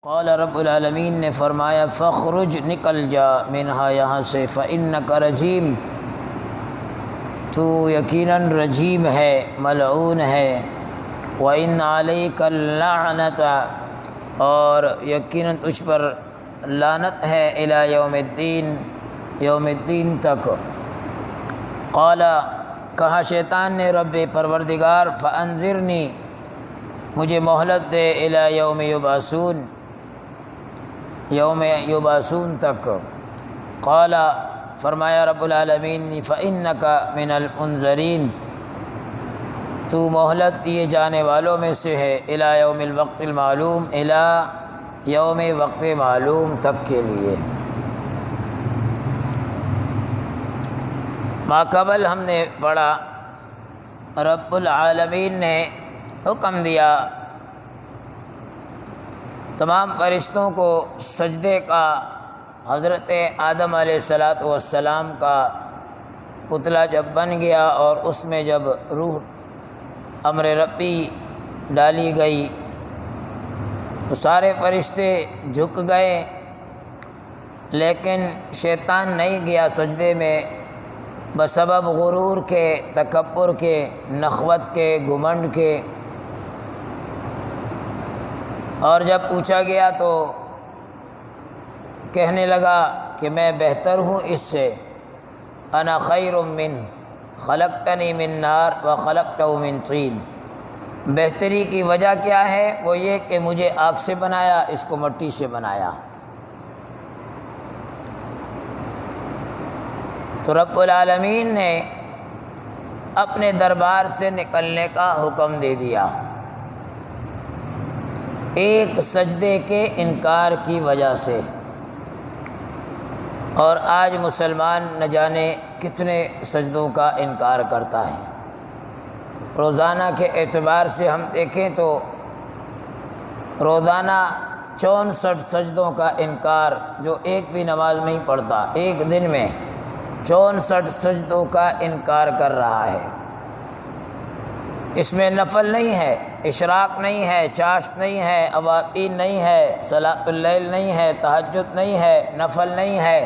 قال رب العالمین نے فرمایا فخرج نکل جا منہا یہاں سے فإنک رجیم، تو یقیناً رجیم ہے، ملعون ہے، وإن علیک اللعنۃ، اور یقیناً تجھ پر لعنت ہے، الی یوم الدین، یوم الدین تک۔ قال، کہا شیطان نے، رب پروردگار، فانظرنی، مجھے مہلت دے، الی یوم یبعثون، یوم یبعثون تک۔ قال، فرمایا رب العالمین، فإنک من المنظرین، تو مہلت دیے جانے والوں میں سے ہے، الی یوم الوقت المعلوم، الی یوم وقت معلوم تک کے لیے۔ ماقبل ہم نے پڑھا، رب العالمین نے حکم دیا تمام فرشتوں کو سجدے کا۔ حضرت آدم علیہ السلام کا پتلا جب بن گیا اور اس میں جب روح امر ربی ڈالی گئی تو سارے فرشتے جھک گئے، لیکن شیطان نہیں گیا سجدے میں، بسبب غرور کے، تکبر کے، نخوت کے، گھمنڈ کے۔ اور جب پوچھا گیا تو کہنے لگا کہ میں بہتر ہوں اس سے، انا خیر من، خلقتنی من نار وخلقتہ من طین۔ بہتری کی وجہ کیا ہے؟ وہ یہ کہ مجھے آگ سے بنایا، اس کو مٹی سے بنایا۔ تو رب العالمین نے اپنے دربار سے نکلنے کا حکم دے دیا، ایک سجدے کے انکار کی وجہ سے۔ اور آج مسلمان نہ جانے کتنے سجدوں کا انکار کرتا ہے۔ روزانہ کے اعتبار سے ہم دیکھیں تو روزانہ 64 سجدوں کا انکار، جو ایک بھی نماز نہیں پڑھتا، ایک دن میں 64 سجدوں کا انکار کر رہا ہے۔ اس میں نفل نہیں ہے، اشراق نہیں ہے، چاشت نہیں ہے، اوابین نہیں ہے، صلاۃ اللیل نہیں ہے، تہجد نہیں ہے، نفل نہیں ہے،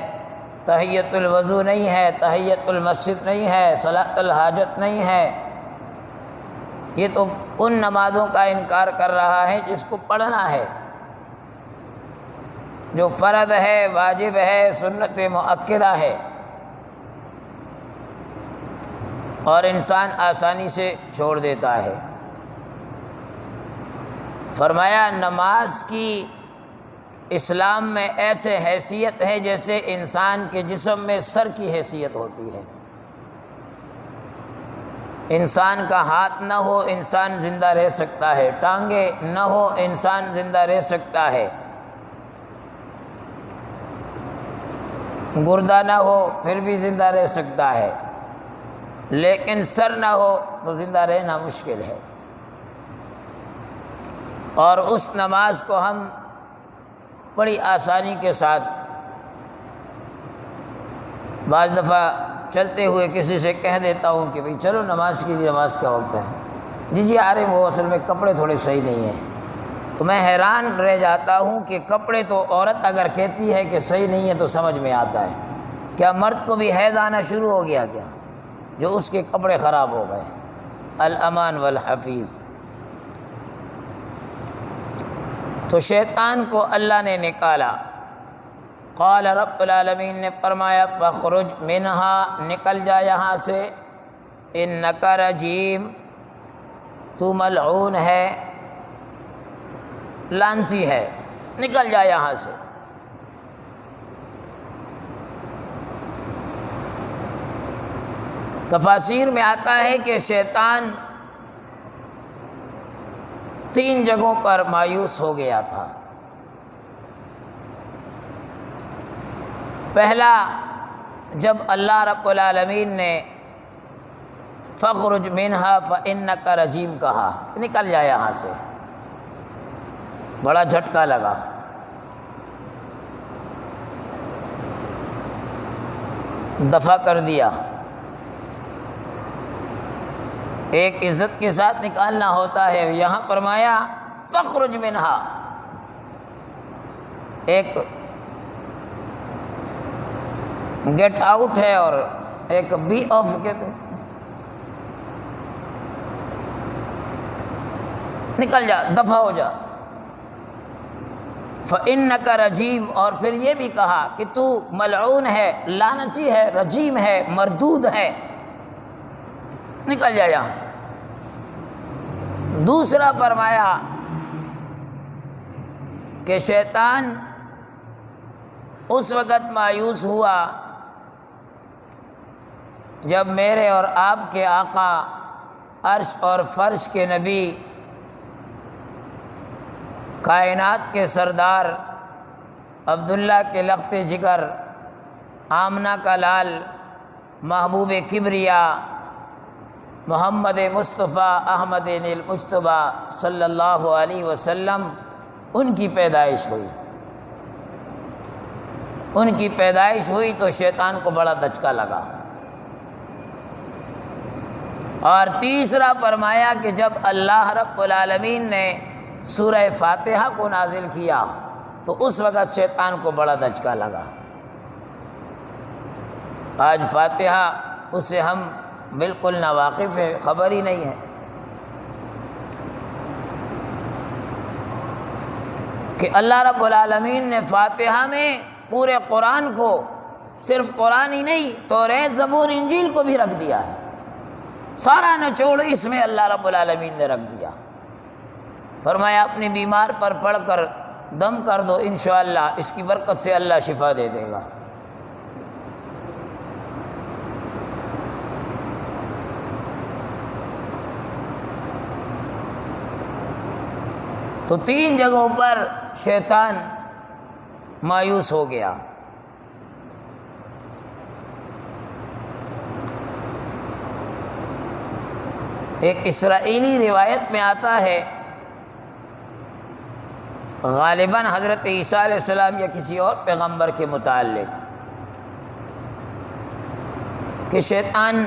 تحیۃ الوضو نہیں ہے، تحیۃ المسجد نہیں ہے، صلاۃ الحاجت نہیں ہے۔ یہ تو ان نمازوں کا انکار کر رہا ہے جس کو پڑھنا ہے، جو فرض ہے، واجب ہے، سنت مؤکدہ ہے، اور انسان آسانی سے چھوڑ دیتا ہے۔ فرمایا نماز کی اسلام میں ایسے حیثیت ہے جیسے انسان کے جسم میں سر کی حیثیت ہوتی ہے۔ انسان کا ہاتھ نہ ہو انسان زندہ رہ سکتا ہے، ٹانگیں نہ ہو انسان زندہ رہ سکتا ہے، گردہ نہ ہو پھر بھی زندہ رہ سکتا ہے، لیکن سر نہ ہو تو زندہ رہنا مشکل ہے۔ اور اس نماز کو ہم بڑی آسانی کے ساتھ، بعض دفعہ چلتے ہوئے کسی سے کہہ دیتا ہوں کہ بھئی چلو نماز کے لیے، نماز کا وقت ہے، جی آ رہے ہیں، وہ اصل میں کپڑے تھوڑے صحیح نہیں ہیں۔ تو میں حیران رہ جاتا ہوں کہ کپڑے تو عورت اگر کہتی ہے کہ صحیح نہیں ہے تو سمجھ میں آتا ہے، کیا مرد کو بھی حیض آنا شروع ہو گیا کیا جو اس کے کپڑے خراب ہو گئے؟ الامان والحفیظ۔ تو شیطان کو اللہ نے نکالا۔ قال، رب العالمین نے فرمایا فخرج منہا، نکل جا یہاں سے، انک رجیم، تو ملعون ہے، لعنتی ہے، نکل جا یہاں سے۔ تفاسیر میں آتا ہے کہ شیطان 3 جگہوں پر مایوس ہو گیا تھا۔ پہلا، جب اللہ رب العالمین نے فخرج منہا فإنک رجیم کہا، نکل جا یہاں سے، بڑا جھٹکا لگا۔ دفع کر دیا، ایک عزت کے ساتھ نکالنا ہوتا ہے، یہاں فرمایا فخرج منہا، ایک گیٹ آؤٹ ہے اور ایک بی آف کہتے ہیں، نکل جا، دفع ہو جا۔ فَإِنَّكَ رَجِيمٌ، اور پھر یہ بھی کہا کہ تو ملعون ہے، لعنتی ہے، رجیم ہے، مردود ہے، نکل جا یہاں سے۔ دوسرا فرمایا کہ شیطان اس وقت مایوس ہوا جب میرے اور آپ کے آقا، عرش اور فرش کے نبی، کائنات کے سردار، عبداللہ کے لخت جگر، آمنہ کا لال، محبوب کبریا، محمد مصطفیٰ احمد المجتبیٰ صلی اللہ علیہ وسلم، ان کی پیدائش ہوئی۔ ان کی پیدائش ہوئی تو شیطان کو بڑا دھچکا لگا۔ اور تیسرا فرمایا کہ جب اللہ رب العالمین نے سورہ فاتحہ کو نازل کیا تو اس وقت شیطان کو بڑا دھچکا لگا۔ آج فاتحہ اس سے ہم بالکل ناواقف ہیں، خبر ہی نہیں ہے کہ اللہ رب العالمین نے فاتحہ میں پورے قرآن کو، صرف قرآن ہی نہیں، توریت، زبور، انجیل کو بھی رکھ دیا ہے۔ سارا نچوڑ اس میں اللہ رب العالمین نے رکھ دیا۔ فرمایا اپنے بیمار پر پڑھ کر دم کر دو، انشاءاللہ اس کی برکت سے اللہ شفا دے دے گا۔ تو 3 جگہوں پر شیطان مایوس ہو گیا۔ ایک اسرائیلی روایت میں آتا ہے، غالباً حضرت عیسیٰ علیہ السلام یا کسی اور پیغمبر کے متعلق، کہ شیطان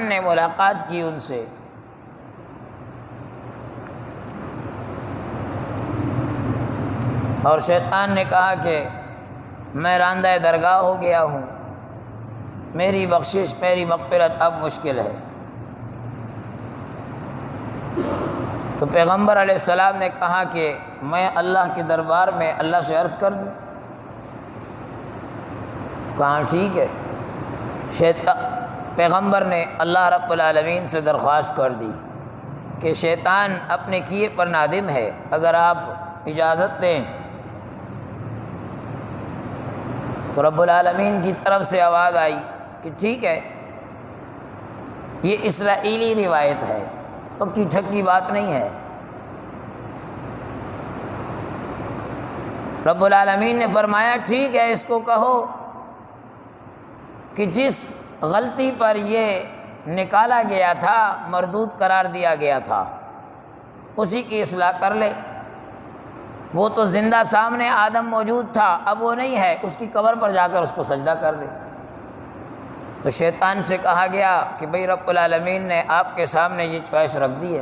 نے ملاقات کی ان سے، اور شیطان نے کہا کہ میں راندہ درگاہ ہو گیا ہوں، میری بخشش، میری مغفرت اب مشکل ہے۔ تو پیغمبر علیہ السلام نے کہا کہ میں اللہ کے دربار میں اللہ سے عرض کر دوں۔ کہا ٹھیک ہے۔ پیغمبر نے اللہ رب العالمین سے درخواست کر دی کہ شیطان اپنے کیے پر نادم ہے، اگر آپ اجازت دیں۔ تو رب العالمین کی طرف سے آواز آئی کہ ٹھیک ہے۔ یہ اسرائیلی روایت ہے، پکی ٹھکی بات نہیں ہے۔ رب العالمین نے فرمایا ٹھیک ہے، اس کو کہو کہ جس غلطی پر یہ نکالا گیا تھا، مردود قرار دیا گیا تھا، اسی کی اصلاح کر لے۔ وہ تو زندہ سامنے آدم موجود تھا، اب وہ نہیں ہے، اس کی قبر پر جا کر اس کو سجدہ کر دے۔ تو شیطان سے کہا گیا کہ بھئی رب العالمین نے آپ کے سامنے یہ چوائس رکھ دی ہے۔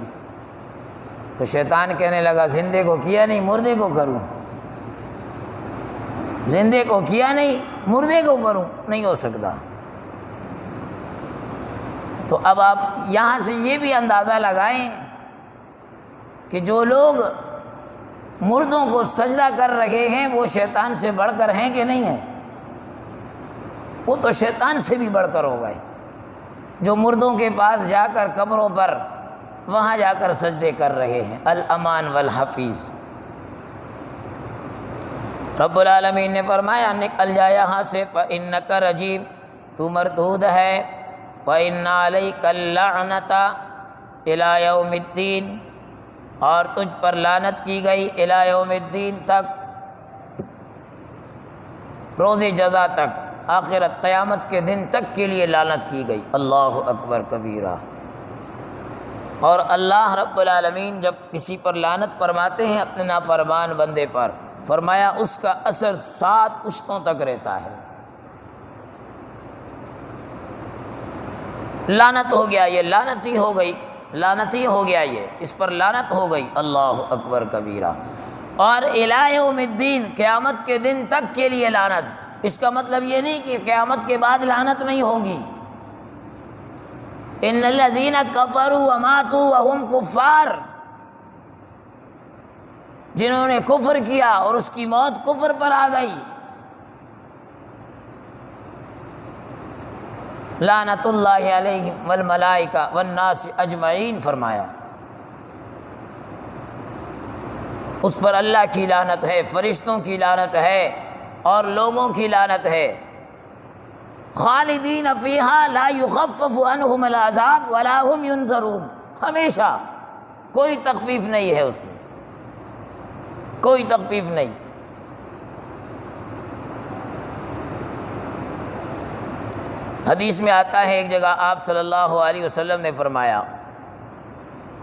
تو شیطان کہنے لگا زندے کو کیا نہیں، مردے کو کروں، زندے کو کیا نہیں، مردے کو کروں، نہیں ہو سکتا۔ تو اب آپ یہاں سے یہ بھی اندازہ لگائیں کہ جو لوگ مردوں کو سجدہ کر رہے ہیں وہ شیطان سے بڑھ کر ہیں کہ نہیں ہیں؟ وہ تو شیطان سے بھی بڑھ کر ہو گئے، جو مردوں کے پاس جا کر قبروں پر وہاں جا کر سجدے کر رہے ہیں۔ الامان والحفیظ۔ رب العالمین نے فرمایا نکل جا یہاں سے، فإنک رجیم، تو مردود ہے، وإن علیک اللعنۃ الی یوم الدین، اور تجھ پر لعنت کی گئی الی یوم الدین تک، روز جزا تک، آخرت قیامت کے دن تک کے لیے لعنت کی گئی۔ اللہ اکبر کبیرہ۔ اور اللہ رب العالمین جب کسی پر لعنت فرماتے ہیں اپنے نافرمان بندے پر، فرمایا اس کا اثر 7 پشتوں تک رہتا ہے۔ لعنت ہو گیا، یہ لعنتی ہو گئی، لعنتی ہو گیا، یہ اس پر لعنت ہو گئی۔ اللہ اکبر کبیرہ۔ اور الی یوم الدین، قیامت کے دن تک کے لیے لعنت۔ اس کا مطلب یہ نہیں کہ قیامت کے بعد لعنت نہیں ہوگی۔ ان الذین کفروا وماتوا وهم کفار، جنہوں نے کفر کیا اور اس کی موت کفر پر آ گئی، لعنت اللہ علیہم والملائکہ والناس اجمعین فرمایا، اس پر اللہ کی لعنت ہے، فرشتوں کی لعنت ہے اور لوگوں کی لعنت ہے۔ خالدین فیہا لا یخفف عنہم العذاب ولا هم ینظرون، ہمیشہ کوئی تخفیف نہیں ہے اس میں، کوئی تخفیف نہیں۔ حدیث میں آتا ہے ایک جگہ آپ صلی اللہ علیہ وسلم نے فرمایا،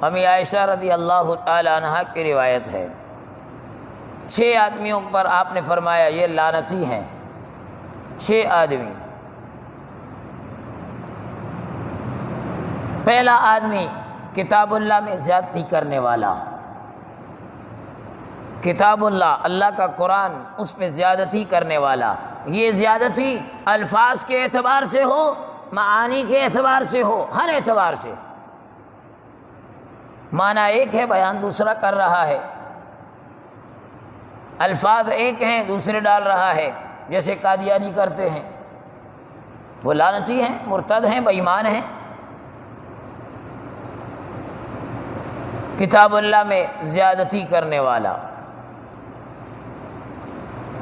امی عائشہ رضی اللہ تعالی عنہا کی روایت ہے، 6 آدمیوں پر آپ نے فرمایا یہ لعنتی ہیں، 6 آدمی۔ پہلا آدمی کتاب اللہ میں زیادتی کرنے والا، کتاب اللہ، اللہ کا قرآن، اس میں زیادتی کرنے والا۔ یہ زیادتی الفاظ کے اعتبار سے ہو، معانی کے اعتبار سے ہو، ہر اعتبار سے۔ معنی ایک ہے، بیان دوسرا کر رہا ہے، الفاظ ایک ہیں دوسرے ڈال رہا ہے، جیسے قادیانی کرتے ہیں، وہ لعنتی ہیں، مرتد ہیں، بے ایمان ہیں۔ کتاب اللہ میں زیادتی کرنے والا۔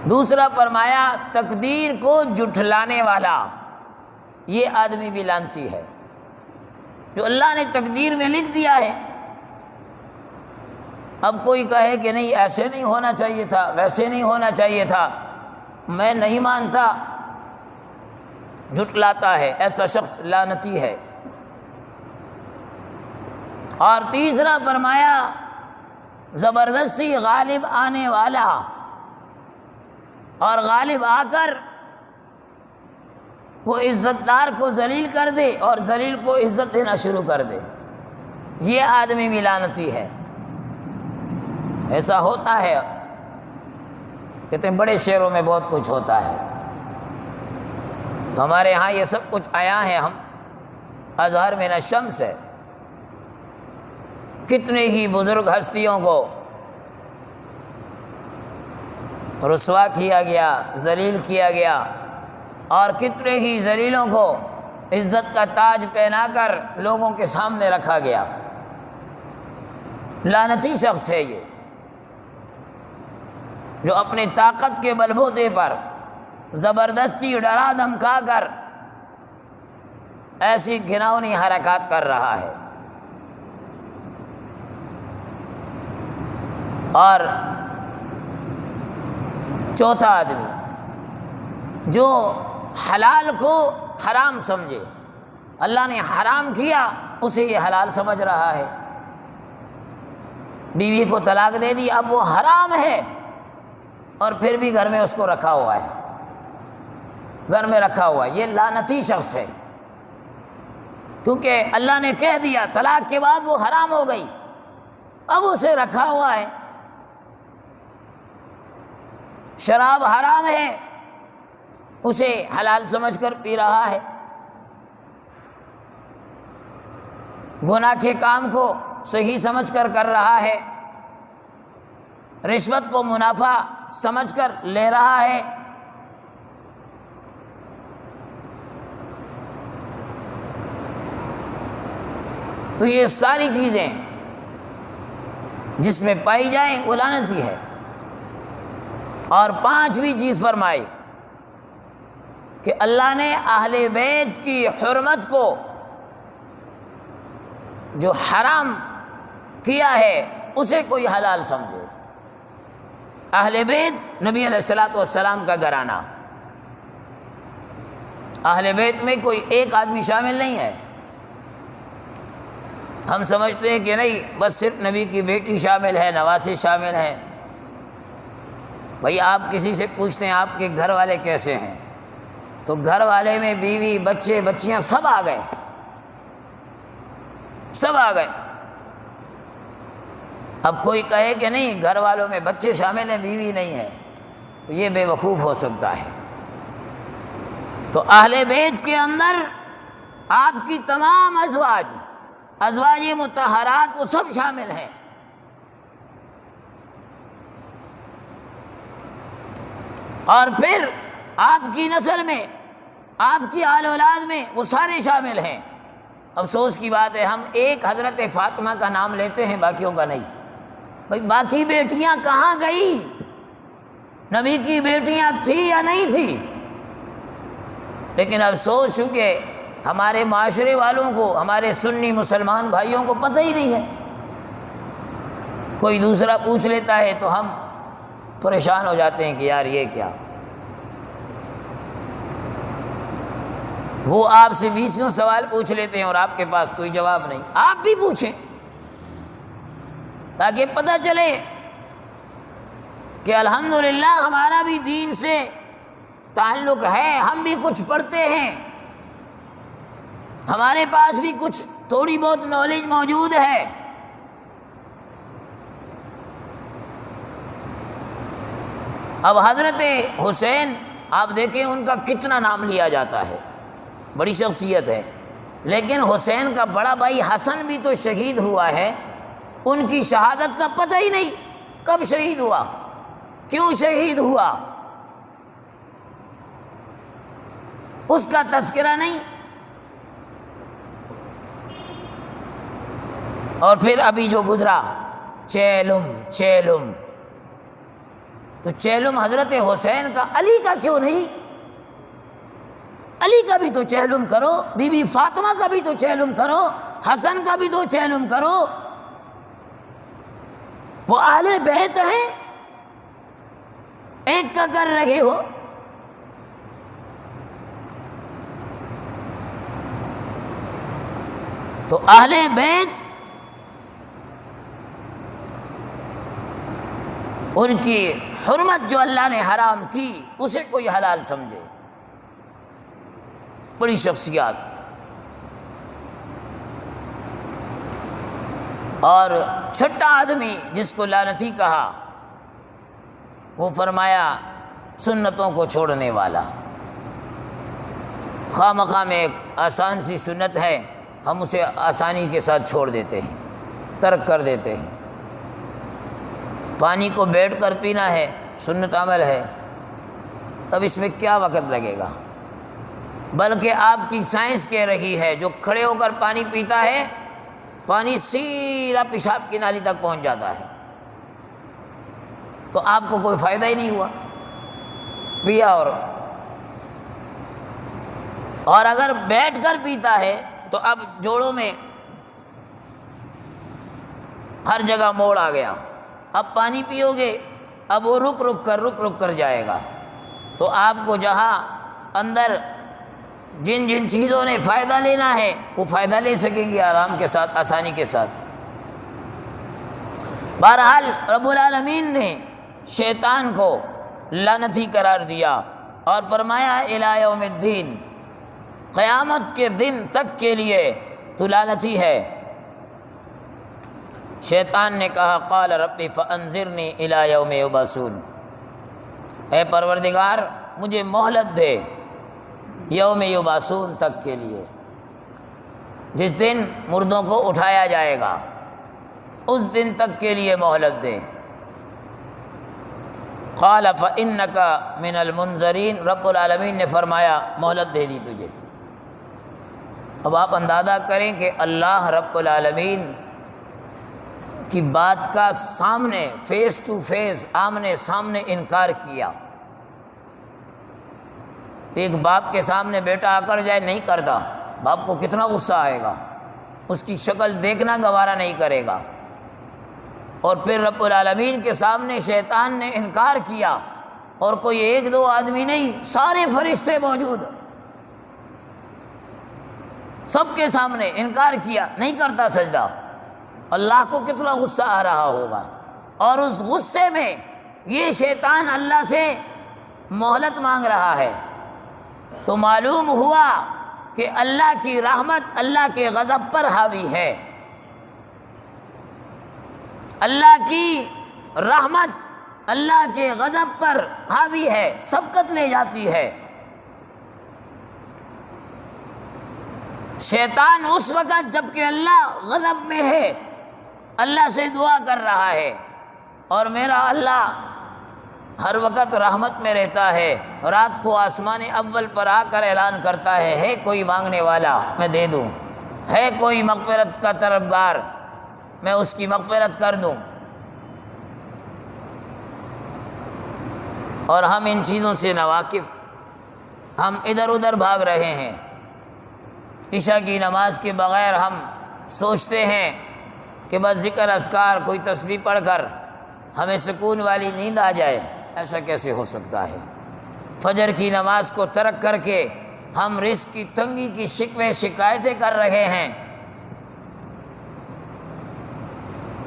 دوسرا فرمایا تقدیر کو جھٹلانے والا، یہ آدمی بھی لعنتی ہے، جو اللہ نے تقدیر میں لکھ دیا ہے، اب کوئی کہے کہ نہیں ایسے نہیں ہونا چاہیے تھا، ویسے نہیں ہونا چاہیے تھا، میں نہیں مانتا، جھٹلاتا ہے، ایسا شخص لعنتی ہے۔ اور تیسرا فرمایا زبردستی غالب آنے والا، اور غالب آ کر وہ عزت دار کو ذلیل کر دے اور ذلیل کو عزت دینا شروع کر دے، یہ آدمی بھی لعنتی ہے۔ ایسا ہوتا ہے، کہتے ہیں بڑے شہروں میں بہت کچھ ہوتا ہے، تو ہمارے ہاں یہ سب کچھ آیا ہے، ہم ازہر من الشمس ہے، کتنے ہی بزرگ ہستیوں کو رسوا کیا گیا، ذلیل کیا گیا، اور کتنے ہی ذلیلوں کو عزت کا تاج پہنا کر لوگوں کے سامنے رکھا گیا۔ لعنتی شخص ہے یہ، جو اپنی طاقت کے بلبوتے پر زبردستی ڈرا دھمکا کر ایسی گھناؤنی حرکات کر رہا ہے۔ اور چوتھا آدمی جو حلال کو حرام سمجھے، اللہ نے حرام کیا اسے یہ حلال سمجھ رہا ہے، بیوی کو طلاق دے دی، اب وہ حرام ہے اور پھر بھی گھر میں اس کو رکھا ہوا ہے، گھر میں رکھا ہوا ہے، یہ لعنتی شخص ہے، کیونکہ اللہ نے کہہ دیا طلاق کے بعد وہ حرام ہو گئی، اب اسے رکھا ہوا ہے۔ شراب حرام ہے، اسے حلال سمجھ کر پی رہا ہے، گناہ کے کام کو صحیح سمجھ کر رہا ہے، رشوت کو منافع سمجھ کر لے رہا ہے، تو یہ ساری چیزیں جس میں پائی جائیں وہ لعنتی ہے۔ اور 5ویں چیز فرمائی کہ اللہ نے اہل بیت کی حرمت کو جو حرام کیا ہے اسے کوئی حلال سمجھے۔ اہل بیت نبی علیہ الصلوۃ والسلام کا گھرانہ، اہل بیت میں کوئی ایک آدمی شامل نہیں ہے۔ ہم سمجھتے ہیں کہ نہیں بس صرف نبی کی بیٹی شامل ہے، نواسے شامل ہیں۔ بھائی آپ کسی سے پوچھتے ہیں آپ کے گھر والے کیسے ہیں، تو گھر والے میں بیوی بچے بچیاں سب آ گئے، سب آ گئے۔ اب کوئی کہے کہ نہیں گھر والوں میں بچے شامل ہیں بیوی نہیں ہے، تو یہ بے وقوف ہو سکتا ہے۔ تو اہل بیت کے اندر آپ کی تمام ازواج مطہرات وہ سب شامل ہیں۔ اور پھر آپ کی نسل میں، آپ کی آل اولاد میں وہ سارے شامل ہیں۔ افسوس کی بات ہے ہم ایک حضرت فاطمہ کا نام لیتے ہیں، باقیوں کا نہیں۔ بھائی باقی بیٹیاں کہاں گئی؟ نبی کی بیٹیاں تھی یا نہیں تھی؟ لیکن افسوس چونکہ ہمارے معاشرے والوں کو، ہمارے سنی مسلمان بھائیوں کو پتہ ہی نہیں ہے، کوئی دوسرا پوچھ لیتا ہے تو ہم پریشان ہو جاتے ہیں کہ یار یہ کیا۔ وہ آپ سے 20 سوال پوچھ لیتے ہیں اور آپ کے پاس کوئی جواب نہیں۔ آپ بھی پوچھیں تاکہ پتہ چلے کہ الحمدللہ ہمارا بھی دین سے تعلق ہے، ہم بھی کچھ پڑھتے ہیں، ہمارے پاس بھی کچھ تھوڑی بہت نالج موجود ہے۔ اب حضرت حسین آپ دیکھیں ان کا کتنا نام لیا جاتا ہے، بڑی شخصیت ہے، لیکن حسین کا بڑا بھائی حسن بھی تو شہید ہوا ہے، ان کی شہادت کا پتہ ہی نہیں، کب شہید ہوا، کیوں شہید ہوا، اس کا تذکرہ نہیں۔ اور پھر ابھی جو گزرا چیلم، تو چیلم حضرت حسین کا، علی کا کیوں نہیں؟ علی کا بھی تو چیلم کرو، بی بی فاطمہ کا بھی تو چیلم کرو، حسن کا بھی تو چیلم کرو، وہ اہل بیت ہیں، ایک کا کر رہے ہو۔ تو اہل بیت ان کی حرمت جو اللہ نے حرام کی اسے کوئی حلال سمجھے، بڑی شخصیات۔ اور چھٹا آدمی جس کو لعنتی کہا، وہ فرمایا سنتوں کو چھوڑنے والا۔ خواہ مخواہ میں ایک آسان سی سنت ہے، ہم اسے آسانی کے ساتھ چھوڑ دیتے ہیں، ترک کر دیتے ہیں۔ پانی کو بیٹھ کر پینا ہے، سنت عمل ہے، اب اس میں کیا وقت لگے گا؟ بلکہ آپ کی سائنس کہہ رہی ہے جو کھڑے ہو کر پانی پیتا ہے، پانی سیدھا پیشاب کی نالی تک پہنچ جاتا ہے، تو آپ کو کوئی فائدہ ہی نہیں ہوا پیا۔ اور اگر بیٹھ کر پیتا ہے تو اب جوڑوں میں ہر جگہ موڑ آ گیا، اب پانی پیو گے اب وہ رک رک کر جائے گا، تو آپ کو جہاں اندر جن جن چیزوں نے فائدہ لینا ہے وہ فائدہ لے سکیں گے آرام کے ساتھ، آسانی کے ساتھ۔ بہرحال رب العالمین نے شیطان کو لعنتی قرار دیا اور فرمایا الی یوم الدین، قیامت کے دن تک کے لیے تو لعنتی ہے۔ شیطان نے کہا قال ربی فانظرنی الی یوم یبعثون، اے پروردگار مجھے مہلت دے یوم یبعثون تک کے لیے، جس دن مردوں کو اٹھایا جائے گا اس دن تک کے لیے مہلت دے۔ قال فإنک من المنظرین، رب العالمین نے فرمایا مہلت دے دی تجھے۔ اب آپ اندازہ کریں کہ اللہ رب العالمین کی بات کا سامنے فیس ٹو فیس، آمنے سامنے انکار کیا۔ ایک باپ کے سامنے بیٹا آکڑ جائے نہیں کرتا، باپ کو کتنا غصہ آئے گا، اس کی شکل دیکھنا گوارا نہیں کرے گا۔ اور پھر رب العالمین کے سامنے شیطان نے انکار کیا، اور کوئی ایک دو آدمی نہیں، سارے فرشتے موجود، سب کے سامنے انکار کیا، نہیں کرتا سجدہ۔ اللہ کو کتنا غصہ آ رہا ہوگا، اور اس غصے میں یہ شیطان اللہ سے مہلت مانگ رہا ہے، تو معلوم ہوا کہ اللہ کی رحمت اللہ کے غضب پر حاوی ہے۔ اللہ کی رحمت اللہ کے غضب پر حاوی ہے، سبقت لے جاتی ہے۔ شیطان اس وقت جب کہ اللہ غضب میں ہے اللہ سے دعا کر رہا ہے، اور میرا اللہ ہر وقت رحمت میں رہتا ہے، رات کو آسمان اول پر آ کر اعلان کرتا ہے کوئی مانگنے والا میں دے دوں، ہے کوئی مغفرت کا طلبگار میں اس کی مغفرت کر دوں۔ اور ہم ان چیزوں سے ناواقف، ہم ادھر ادھر بھاگ رہے ہیں۔ عشاء کی نماز کے بغیر ہم سوچتے ہیں کہ بس ذکر اذکار کوئی تسبیح پڑھ کر ہمیں سکون والی نیند آ جائے، ایسا کیسے ہو سکتا ہے؟ فجر کی نماز کو ترک کر کے ہم رزق کی تنگی کی شکوے شکایتیں کر رہے ہیں۔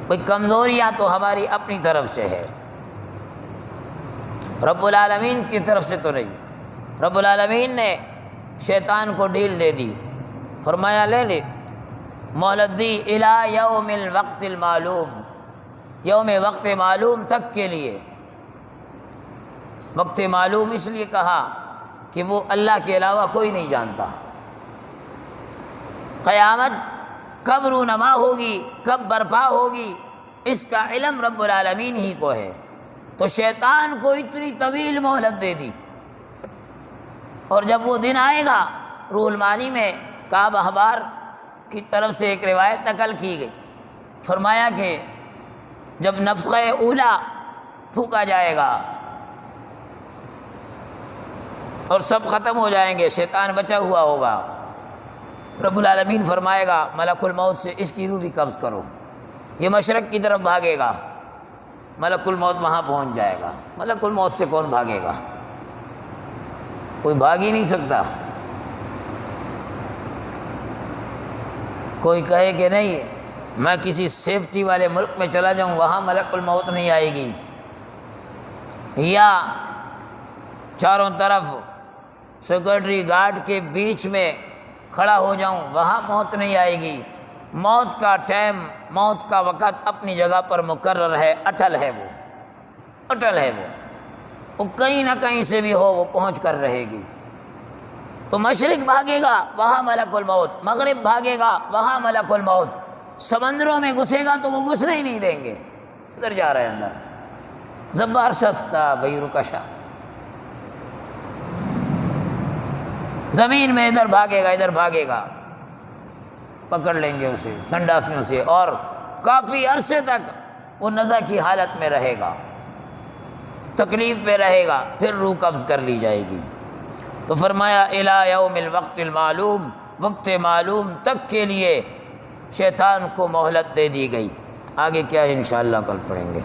کوئی کمزوریاں تو ہماری اپنی طرف سے ہے، رب العالمین کی طرف سے تو نہیں۔ رب العالمین نے شیطان کو ڈھیل دے دی، فرمایا لے لے مہلت دی الی یوم الوقت المعلوم، یوم وقت معلوم تک کے لیے۔ وقت معلوم اس لیے کہا کہ وہ اللہ کے علاوہ کوئی نہیں جانتا۔ قیامت کب رونما ہوگی، کب برپا ہوگی، اس کا علم رب العالمین ہی کو ہے۔ تو شیطان کو اتنی طویل مہلت دے دی، اور جب وہ دن آئے گا، روح المعانی میں کعب احبار کی طرف سے ایک روایت نقل کی گئی، فرمایا کہ جب نفخہ اولا پھونکا جائے گا اور سب ختم ہو جائیں گے، شیطان بچا ہوا ہوگا، رب العالمین فرمائے گا ملک الموت سے اس کی روح بھی قبض کرو، یہ مشرق کی طرف بھاگے گا، ملک الموت وہاں پہنچ جائے گا۔ ملک الموت سے کون بھاگے گا؟ کوئی بھاگ ہی نہیں سکتا۔ کوئی کہے کہ نہیں میں کسی سیفٹی والے ملک میں چلا جاؤں وہاں ملک الموت نہیں آئے گی، یا چاروں طرف سیکورٹی گارڈ کے بیچ میں کھڑا ہو جاؤں وہاں موت نہیں آئے گی۔ موت کا ٹائم، موت کا وقت اپنی جگہ پر مقرر ہے، اٹل ہے، وہ اٹل ہے، وہ کہیں نہ کہیں سے بھی ہو وہ پہنچ کر رہے گی۔ تو مشرق بھاگے گا وہاں ملک الموت، مغرب بھاگے گا وہاں ملک الموت، سمندروں میں گھسے گا تو وہ گھسنے ہی نہیں دیں گے، ادھر جا رہے ہیں اندر، زبار سستا بیرکشا، زمین میں ادھر بھاگے گا، پکڑ لیں گے اسے سنڈاسیوں سے، اور کافی عرصے تک وہ نزع کی حالت میں رہے گا، تکلیف میں رہے گا، پھر روح قبض کر لی جائے گی۔ تو فرمایا الی یوم الوقت المعلوم، وقت معلوم تک کے لیے شیطان کو مہلت دے دی گئی۔ آگے کیا ہے انشاءاللہ کل پڑھیں گے۔